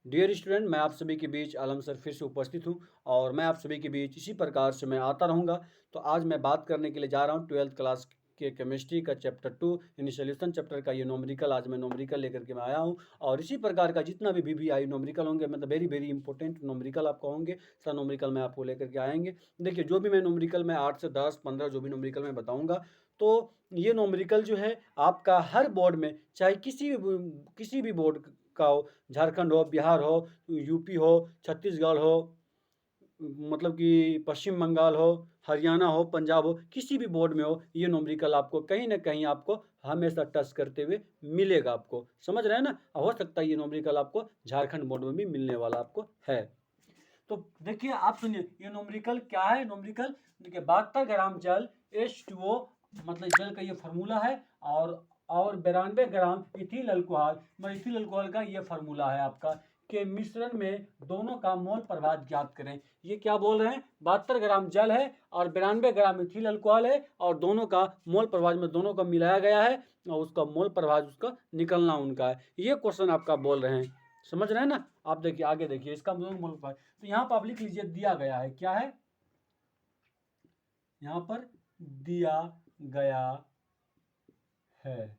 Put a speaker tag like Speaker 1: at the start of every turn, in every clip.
Speaker 1: Dear student, मैं आप सभी के बीच आलम सर फिर से उपस्थित हूं और मैं आप सभी के बीच इसी प्रकार से मैं आता रहूंगा। तो आज मैं बात करने के लिए जा रहा हूं 12th क्लास के केमिस्ट्री का चैप्टर 2 यानी सॉल्यूशन चैप्टर का ये नोमरिकल। आज मैं नोमरिकल लेकर के मैं आया हूं और इसी प्रकार का जितना भी वीवीआई नोमरिकल होंगे, मतलब वेरी वेरी इंपॉर्टेंट नोमरिकल आपको होंगे, सारा नोमरिकल मैं आपको लेकर के आएंगे। देखिए, जो भी मैं नोमरिकल में 8 से 10 15 जो भी नोमरिकल मैं बताऊंगा, तो ये नोमरिकल जो है आपका हर बोर्ड में, चाहे किसी भी बोर्ड का हो, झारखंड हो, बिहार हो, यूपी हो, छत्तीसगढ़ हो, मतलब कि पश्चिम बंगाल हो, हरियाणा हो, पंजाब हो, किसी भी बोर्ड में हो, ये न्यूमेरिकल आपको कहीं ना कहीं आपको हमेशा टच करते हुए मिलेगा। आपको समझ रहे हैं ना? हो सकता है ये न्यूमेरिकल आपको झारखंड बोर्ड में भी मिलने वाला आपको है। तो देखिए, आप सुनिए, ये न्यूमेरिकल क्या है। न्यूमेरिकल देखिए, 72 ग्राम जल H2O, मतलब जल का ये फार्मूला है, और 92 ग्राम इथिल अल्कोहल, मतलब इथिल अल्कोहल का ये फार्मूला है आपका, के मिश्रण में दोनों का मोल प्रभाव ज्ञात करें। ये क्या बोल रहे हैं? 72 ग्राम जल है और 92 ग्राम इथिल अल्कोहल है, और दोनों का मोल प्रभाव में दोनों का मिलाया गया है और उसका मोल प्रभाव उसका निकलना उनका है। ये क्वेश्चन आपका बोल रहे हैं। समझ रहे हैं ना? आप देखिए, आगे देखिए, इसका मोल प्रभाव तो यहाँ पर आप लिख लीजिए, दिया गया है। क्या है? यहाँ पर दिया गया है।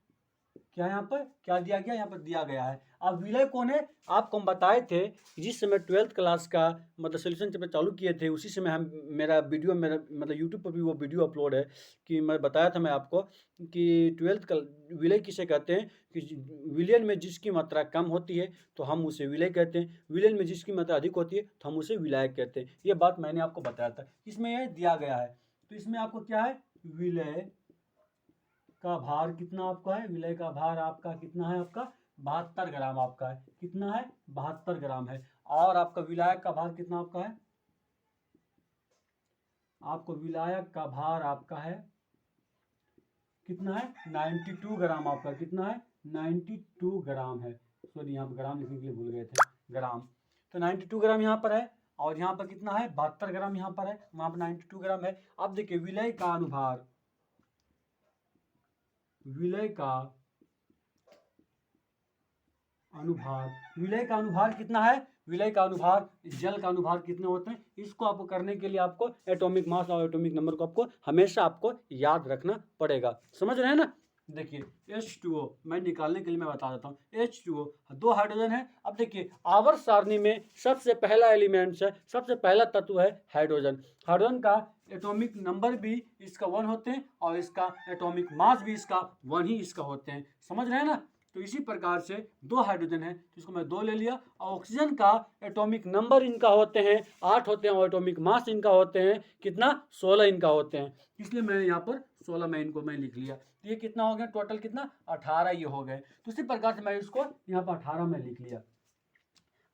Speaker 1: क्या यहाँ पर क्या दिया गया? यहाँ पर दिया गया है। अब विलय कौन है? आपको हम बताए थे जिस समय 12th क्लास का मतलब सोल्यूशन जब चालू किए थे, उसी समय हम मेरा वीडियो, मेरा मतलब यूट्यूब पर भी वो वीडियो अपलोड है कि मैं बताया था मैं आपको कि 12th का विलय किसे कहते हैं, कि विलयन में जिसकी मात्रा कम होती है तो हम उसे विलय कहते हैं, विलयन में जिसकी मात्रा अधिक होती है तो हम उसे विलायक कहते हैं। ये बात मैंने आपको बताया था। इसमें यह दिया गया है, तो इसमें आपको क्या है? विलय का भार कितना आपका है? विलय का भार आपका कितना है? आपका 72 ग्राम आपका है। कितना है? 72 ग्राम है। और आपका विलायक का भार कितना आपका है? आपको विलायक का भार आपका है कितना है? 92 ग्राम आपका। कितना है? 92 ग्राम है। सॉरी, यहाँ पर ग्राम लिखने के लिए भूल गए थे, ग्राम। तो 92 ग्राम यहाँ पर है, और यहाँ पर कितना है? 72 ग्राम यहाँ पर है, वहाँ पर 92 ग्राम है। अब देखिए, विलय का अनुभार, विलय का अनुभार, विलय का अनुभार कितना है? विलय का अनुभार, जल का अनुभार कितने होते हैं, इसको आपको करने के लिए आपको एटॉमिक मास और एटॉमिक नंबर को आपको हमेशा आपको याद रखना पड़ेगा। समझ रहे हैं ना? देखिए, H2O मैं निकालने के लिए मैं बता देता हूँ। H2O, दो हाइड्रोजन है। अब देखिए, आवर्त सारणी में सबसे पहला एलिमेंट्स है, सबसे पहला तत्व है हाइड्रोजन। हाइड्रोजन का एटॉमिक नंबर भी इसका 1 होते हैं और इसका एटॉमिक मास भी इसका 1 ही इसका होते हैं। समझ रहे हैं ना? तो इसी प्रकार से दो हाइड्रोजन है तो इसको मैं 2 ले लिया। और ऑक्सीजन का एटॉमिक नंबर इनका होते हैं 8 होते हैं, और एटॉमिक मास इनका होते हैं कितना? 16 इनका होते हैं। इसलिए मैंने यहाँ पर 16 में इनको मैं लिख लिया। तो ये कितना हो गया? टोटल कितना? 18 ये हो गए। तो इसी प्रकार से मैं इसको यहाँ पर 18 में लिख लिया।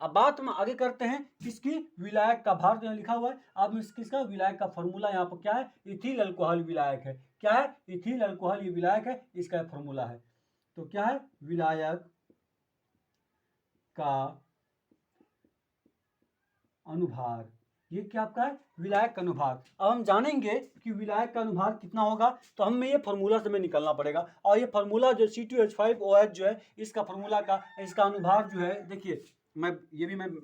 Speaker 1: अब बात हम आगे करते हैं किसकी? विलायक का भार। यहाँ लिखा हुआ है। अब किसका विलायक का फॉर्मूला यहाँ पर क्या है? इथिल अल्कोहल विलायक है। क्या है? इथिल अल्कोहल ये विलायक है, इसका फॉर्मूला है। तो क्या है? विलायक का अनुभार। ये क्या आपका है? विलायक का अनुभार। अब हम जानेंगे कि विलायक का अनुभार कितना होगा, तो हमें ये फार्मूला से हमें निकलना पड़ेगा। और ये फार्मूला जो C2H5OH जो है, इसका फार्मूला का इसका अनुभार जो है, देखिए मैं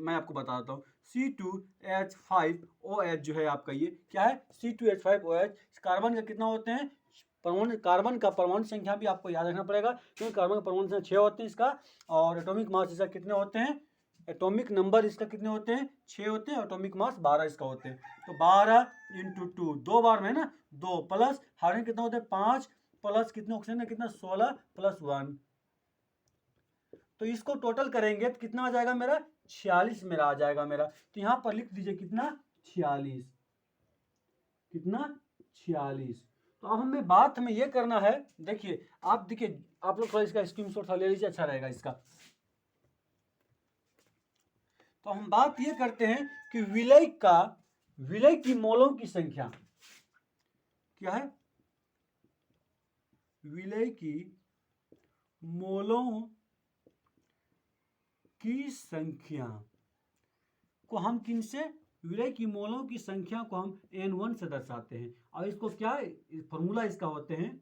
Speaker 1: आपको बता देता हूँ। C2H5OH जो है आपका, ये क्या है? C2H5OH कार्बन का कितना होते हैं? परमाणु, कार्बन का परमाणु संख्या भी आपको याद रखना पड़ेगा, क्योंकि कार्बन का परमाणु संख्या 6 होते हैं इसका, और एटॉमिक मास इसका कितने होते हैं? एटॉमिक नंबर इसका कितने होते हैं? 6 होते हैं। एटॉमिक मास 12 इसका होते हैं। तो 12 इंटू 2, 2 बार में ना, 2 प्लस हाइड्रोजन कितना होता है? 5 प्लस कितने ऑक्सीजन है? कितना? 16 प्लस 1। तो इसको टोटल करेंगे तो कितना आ जाएगा मेरा? 46 मेरा आ जाएगा मेरा। तो यहां पर लिख दीजिए कितना? 46। कितना? 46। तो अब हमें बात हमें यह करना है, देखिए आप देखिए, आप लोग थोड़ा इसका स्क्रीनशॉट ले लीजिए, अच्छा रहेगा इसका। तो हम बात ये करते हैं कि विलय की मोलों की संख्या क्या है? विलय की मोलों की संख्या को हम किनसे? विलय की मोलों की संख्या को हम N1 से दर्शाते हैं। और इसको क्या फॉर्मूला इसका होते हैं?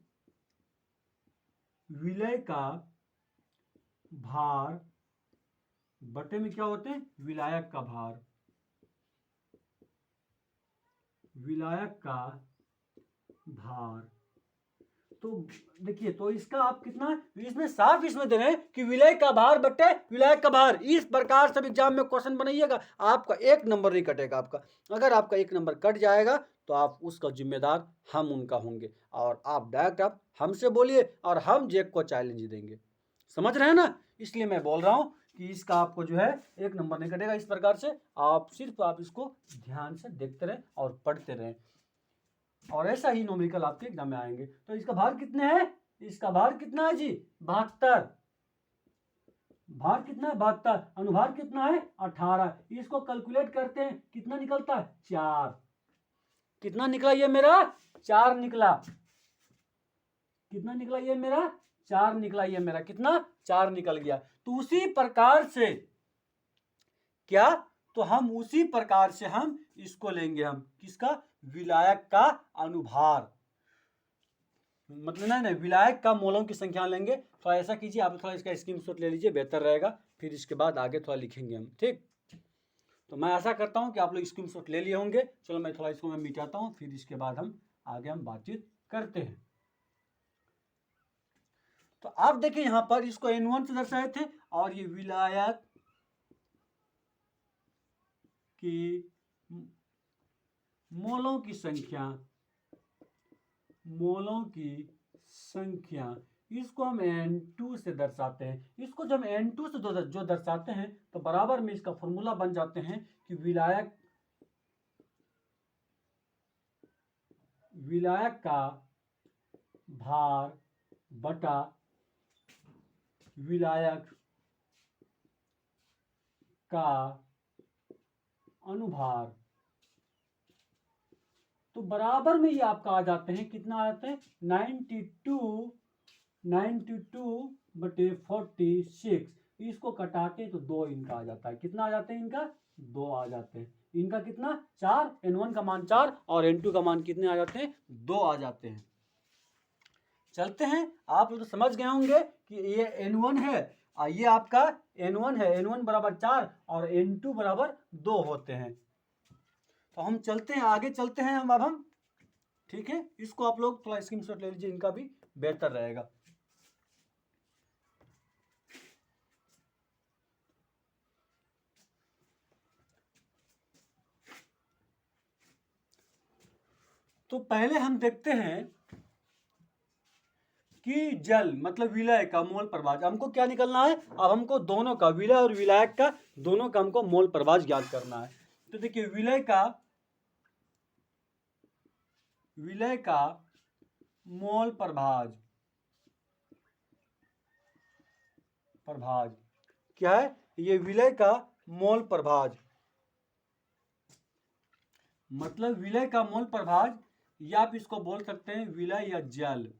Speaker 1: विलय का भार बटे में क्या होते हैं, विलायक का भार, विलायक का भार। तो देखिए, तो इसका आप कितना, इसमें साफ इसमें दे रहे हैं कि विलय का भार बटे विलायक का भार। इस प्रकार से एग्जाम में क्वेश्चन बनाइएगा, आपका 1 नंबर नहीं कटेगा आपका। अगर आपका 1 नंबर कट जाएगा तो आप उसका जिम्मेदार हम उनका होंगे, और आप डायरेक्ट आप हमसे बोलिए और हम जेक को चैलेंज देंगे। समझ रहे हैं ना? इसलिए मैं बोल रहा हूं कि इसका आपको जो है 1 नंबर नहीं कटेगा। इस प्रकार से आप सिर्फ आप इसको ध्यान से देखते रहें और पढ़ते रहें, और ऐसा ही न्यूमेरिकल आपके एग्जाम में आएंगे। तो इसका भार कितने है, इसका भार कितना है जी, 72। भार कितना है, 72। अनुभार कितना है, 18। इसको कैलकुलेट करते हैं, कितना निकलता है, 4। कितना निकला ये मेरा, 4 निकला। कितना निकला ये मेरा, 4 निकला। ये मेरा कितना, 4 निकल गया। तो उसी प्रकार से क्या, तो हम उसी प्रकार से हम इसको लेंगे, हम किसका, विलायक का अनुभार, मतलब नहीं, विलायक का मोलों की संख्या लेंगे। थोड़ा ऐसा कीजिए, आप थोड़ा इसका स्क्रीनशॉट ले लीजिए, बेहतर रहेगा, फिर इसके बाद आगे थोड़ा लिखेंगे हम, ठीक। तो मैं आशा करता हूं कि आप लोग स्क्रीनशॉट ले लिए होंगे। चलो मैं थोड़ा इसको मैं मिटाता हूं, फिर इसके बाद हम आगे हम बातचीत करते हैं। तो आप देखिए यहां पर इसको N1 से दर्शाए थे, और ये विलायक की मोलों की संख्या, मोलों की संख्या, इसको हम N2 से दर्शाते हैं। इसको जब N2 से जो दर्शाते हैं तो बराबर में इसका फॉर्मूला बन जाते हैं कि विलायक का भार बटा विलायक का अनुभार। तो बराबर में ये आपका आ जाते हैं, कितना आ जाते हैं, 92 बटे 46। इसको कटाते तो 2 इनका आ जाता है। कितना आ जाते हैं इनका, 2 आ जाते हैं। इनका कितना, 4। N1 का मान 4 और N2 का मान कितने आ जाते हैं, 2 आ जाते हैं। चलते हैं, आप लोग तो समझ गए होंगे कि ये N1 है, ये आपका N1 है। N1 बराबर 4 और N2 बराबर 2 होते हैं। तो हम चलते हैं, आगे चलते हैं अब हम, ठीक है। इसको आप लोग थोड़ा स्क्रीनशॉट ले लीजिए, इनका भी बेहतर रहेगा। तो पहले हम देखते हैं कि जल मतलब विलय का मोल प्रभाज, हमको क्या निकलना है, अब हमको दोनों का, विलय और विलायक का दोनों का हमको मोल प्रभाज ज्ञात करना है। तो देखिए विलय का मोल प्रभाज क्या है, ये विलय का मोल प्रभाज, मतलब विलय का मोल प्रभाज, या आप इसको बोल सकते हैं विलय या जल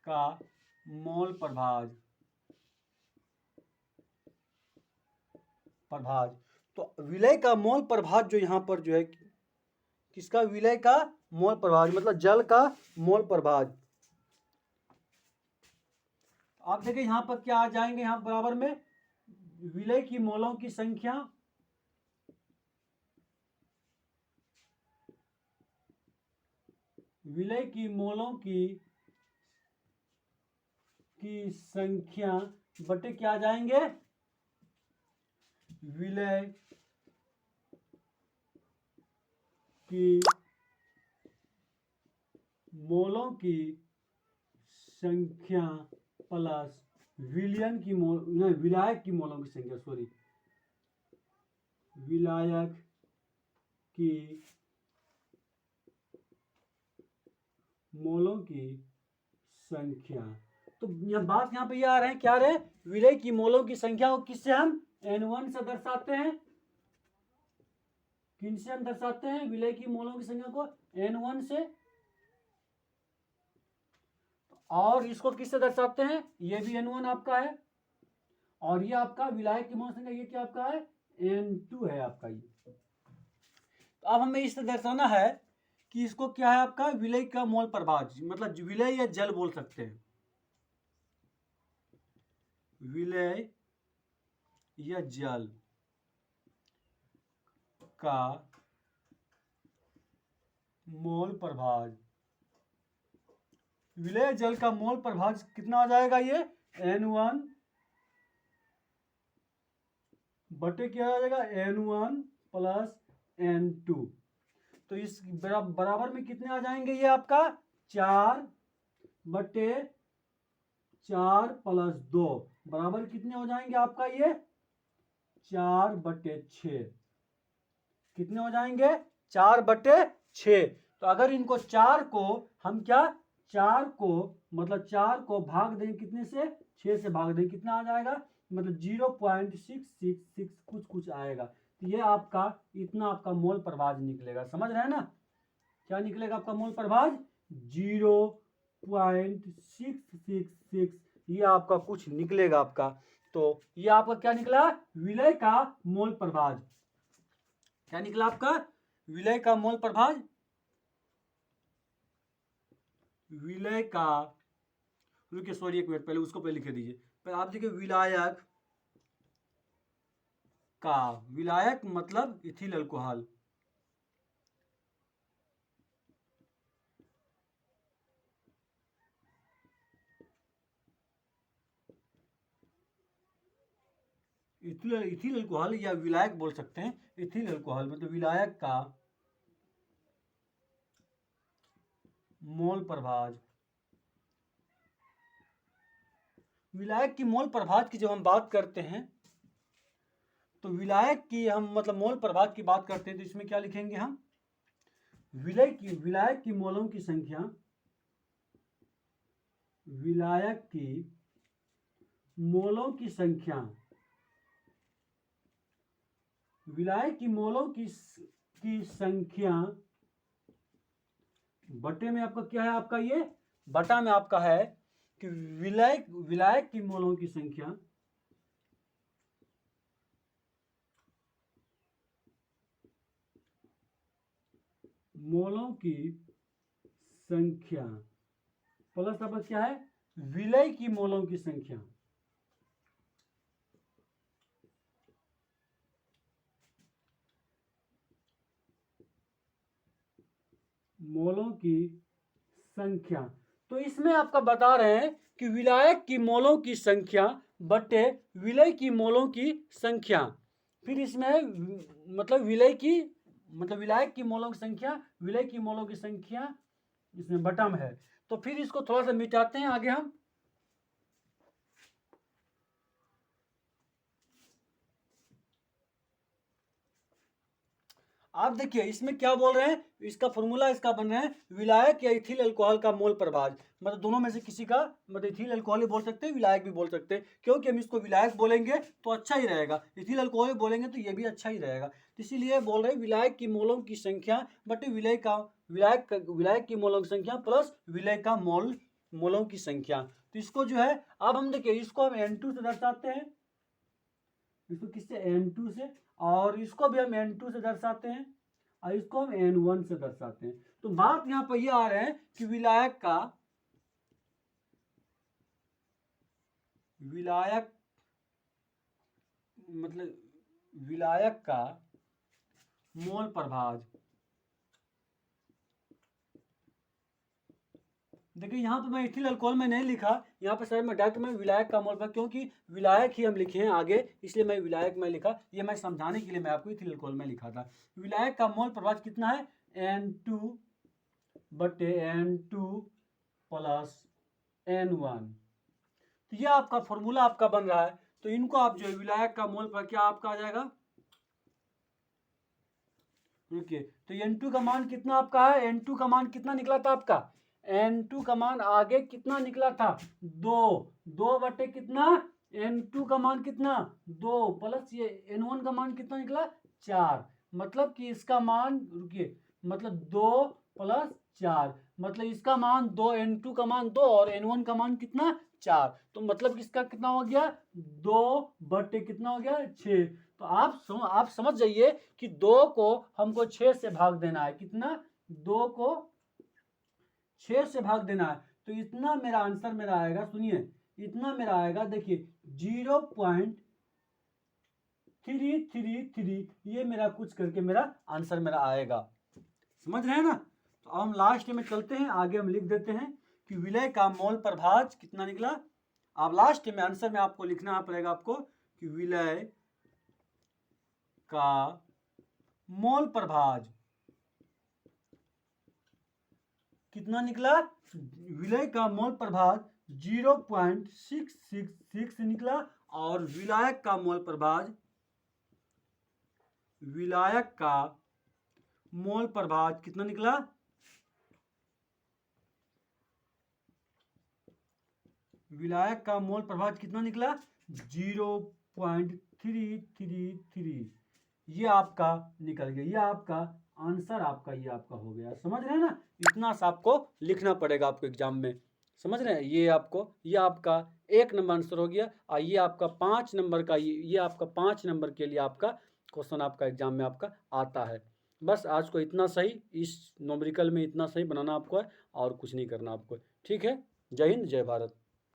Speaker 1: का मोल प्रभाज। तो विलय का मोल प्रभाज जो यहां पर जो है, किसका, विलय का मोल प्रभाज मतलब जल का मोल प्रभाज। आप देखिए यहां पर क्या आ जाएंगे, यहां बराबर में विलय की मोलों की संख्या, विलय की मोलों की संख्या बटे क्या आ जाएंगे, विलय की मोलों की संख्या प्लस विलयन की विलायक की मोलों की संख्या, सॉरी, विलायक की मोलों की संख्या। तो यह बात यहाँ पे ये आ रहे हैं, क्या रहे, विलय की मोलों की संख्या को किससे हम N1 से दर्शाते हैं, किनसे हम दर्शाते हैं विलय की मोलों की संख्या को, N1 से। और इसको किससे दर्शाते हैं, ये भी N1 आपका है, और ये आपका विलायक की मोल संख्या, ये क्या आपका है, N2 है आपका ये। तो अब हमें इससे दर्शाना है कि इसको क्या है आपका, विलय का मोल प्रभाज, मतलब विलय या जल बोल सकते हैं, विलय या जल का मोल प्रभाज, विलेय जल का मोल प्रभाज कितना आ जाएगा? ये N1 बटे क्या आ जाएगा? N1 plus N2। तो इस बराबर में कितने आ जाएंगे? ये आपका 4 बटे 4 प्लस 2 बराबर कितने हो जाएंगे आपका? ये 4 बटे 6। कितने हो जाएंगे? 4 बटे 6। तो अगर इनको 4 को हम क्या 4 को मतलब 4 को भाग दें कितने से? 6 से भाग दें, कितना आ जाएगा? मतलब 0.666 कुछ कुछ आएगा। तो ये आपका इतना आपका मोल प्रभाज निकलेगा। समझ रहे हैं ना? क्या निकलेगा आपका मोल प्रभाज? 0.666 ये आपका कुछ निकलेगा आपका। तो ये आपका क्या निकला? विलय का मोल प्रभाज। क्या निकला आपका? विलय का मोल प्रभाज। विलय का, रुकिए सॉरी एक मिनट, पहले उसको पहले लिख दीजिए। पहले आप देखिए विलायक का, विलायक मतलब इथिल अल्कोहल, इथिल अल्कोहल या विलायक बोल सकते हैं। इथिल अल्कोहल मतलब विलायक का मोल प्रभाज। विलायक की मोल प्रभाज की जब हम बात करते हैं तो विलायक की हम मतलब मोल प्रभाज की बात करते हैं तो इसमें क्या लिखेंगे हम? विलायक की मोलों की संख्या, विलायक की मोलों की संख्या, विलायक की मोलों की संख्या बटे में आपका क्या है? आपका ये बटा में आपका है कि विलायक की मोलों की संख्या, मोलों की संख्या प्लस आपका क्या है? विलय की मोलों की संख्या। मोलों की संख्या। तो इसमें आपका बता रहे हैं कि विलायक की मोलों की संख्या बटे विलय की मोलों की संख्या। फिर इसमें मतलब विलायक की मोलों की संख्या, विलय की मोलों की संख्या इसमें बटा में है। तो फिर इसको थोड़ा सा मिटाते हैं आगे हम। आप देखिए इसमें क्या बोल रहे हैं, इसका फॉर्मूला इसका बन रहा है विलायक या इथिल अल्कोहल का मोल प्रभाज। मतलब दोनों में से किसी का, मतलब इथिल अल्कोहल भी बोल सकते हैं, विलायक भी बोल सकते हैं। क्योंकि हम इसको विलायक बोलेंगे तो अच्छा ही रहेगा, इथिल अल्कोहल बोलेंगे तो ये भी अच्छा ही रहेगा। तो इसीलिए बोल रहे हैं विलायक की मोलों की संख्या बटे विलायक की मोलों की संख्या प्लस विलय का मोलों की संख्या। तो इसको जो है अब हम देखिए इसको हम N2 से दर्शाते हैं, इसको किससे? N2 से। और इसको भी हम N2 से दर्शाते हैं और इसको हम N1 से दर्शाते हैं। तो बात यहां पर यह आ रहा है कि विलायक का मोल प्रभाज। देखिए यहाँ पर मैं इथिल अल्कोहल में नहीं लिखा, यहाँ पर सर मैं डायरेक्ट मैं विलायक का मोल प्रभाज, क्योंकि विलायक ही हम लिखे हैं आगे, इसलिए मैं विलायक में लिखा। ये मैं समझाने के लिए मैं आपको इथिल अल्कोहल में लिखा था। विलायक का मोल प्रभाज कितना है? N2 बटे N2 प्लस N1। तो यह आपका फॉर्मूला आपका बन रहा है। तो इनको आप जो है विलायक का मोल पर क्या आपका आ जाएगा? रुकिए, तो N2 का मान कितना आपका है? N2 का मान कितना निकला था आपका? N2 का मान आगे कितना निकला था? 2 बटे कितना? N2 का मान कितना? 2 प्लस ये N1 का मान कितना निकला? 4। मतलब कि इसका मान, रुकिए, मतलब 2 प्लस 4, मतलब इसका मान 2, N2 का मान 2 और N1 का मान कितना? 4। तो मतलब कि इसका कितना हो गया? 2 बटे कितना हो गया? 6। तो आप समझ जाइए कि 2 को हमको 6 से भाग देना है। कितना? 2 को 6 से भाग देना है। तो इतना मेरा आंसर मेरा आएगा, सुनिए इतना मेरा आएगा, देखिए 333 ये मेरा कुछ करके मेरा आंसर मेरा आएगा। समझ रहे हैं ना। तो अब हम लास्ट में चलते हैं, आगे हम लिख देते हैं कि विलय का मोल प्रभाज कितना निकला। अब लास्ट में आंसर में आपको लिखना पड़ेगा आपको कि विलय का मोल प्रभाज कितना निकला। विलय का मोल प्रभाज 0.666 निकला और विलायक का मोल प्रभाज कितना निकला। विलायक का मोल प्रभाज कितना निकला 0.333। ये आपका निकल गया, ये आपका आंसर आपका ये आपका हो गया। समझ रहे हैं ना। इतना सा आपको लिखना पड़ेगा आपको एग्जाम में। समझ रहे हैं। ये आपका 1 नंबर आंसर हो गया और ये आपका 5 नंबर का ये आपका 5 नंबर के लिए आपका क्वेश्चन आपका एग्जाम में आपका आता है। बस आज को इतना सही, इस न्यूमेरिकल में इतना सही बनाना आपको है और कुछ नहीं करना आपको। ठीक है। जय हिंद, जय भारत।